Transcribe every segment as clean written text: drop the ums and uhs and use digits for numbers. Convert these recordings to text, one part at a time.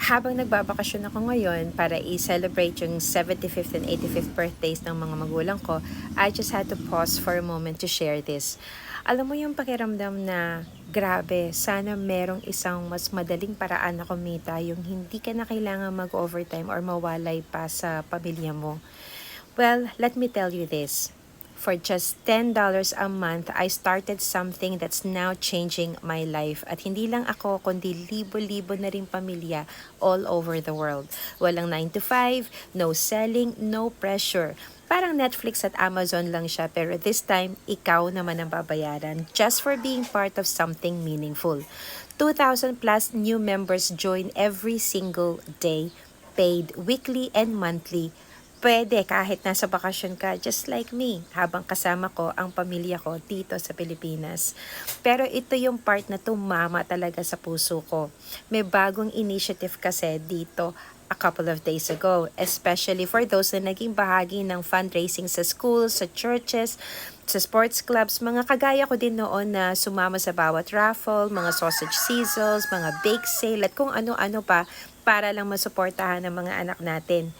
Habang nagbabakasyon ako ngayon para i-celebrate yung 75th and 85th birthdays ng mga magulang ko, I just had to pause for a moment to share this. Alam mo yung pakiramdam na grabe, sana merong isang mas madaling paraan na kumita, yung hindi ka na kailangan mag-overtime or mawalay pa sa pamilya mo. Well, let me tell you this. For just $10 a month, I started something that's now changing my life. At hindi lang ako, kundi libo-libo na rin pamilya all over the world. Walang 9 to 5, no selling, no pressure. Parang Netflix at Amazon lang siya, pero this time, ikaw naman ang babayaran just for being part of something meaningful. 2,000 plus new members join every single day, paid weekly and monthly. Pwede kahit nasa bakasyon ka, just like me, habang kasama ko ang pamilya ko dito sa Pilipinas. Pero ito yung part na tumama talaga sa puso ko. May bagong initiative kasi dito a couple of days ago, especially for those na naging bahagi ng fundraising sa schools, sa churches, sa sports clubs, mga kagaya ko din noon na sumama sa bawat raffle, mga sausage sizzles, mga bake sale, at kung ano-ano pa para lang masuportahan ng mga anak natin.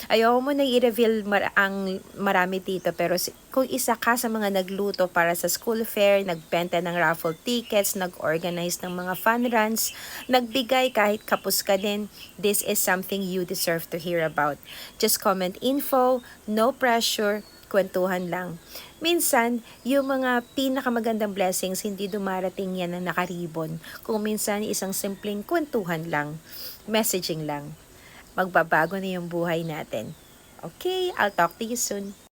Ayoko mo na i-reveal ang marami dito, pero kung isa ka sa mga nagluto para sa school fair, nagbenta ng raffle tickets, nag-organize ng mga fun runs, nagbigay kahit kapos ka din, this is something you deserve to hear about. Just comment info, no pressure, kwentuhan lang. Minsan, yung mga pinakamagandang blessings, hindi dumarating yan na nakaribon. Kung minsan, isang simpleng kwentuhan lang, messaging lang. Magbabago na yung buhay natin. Okay, I'll talk to you soon.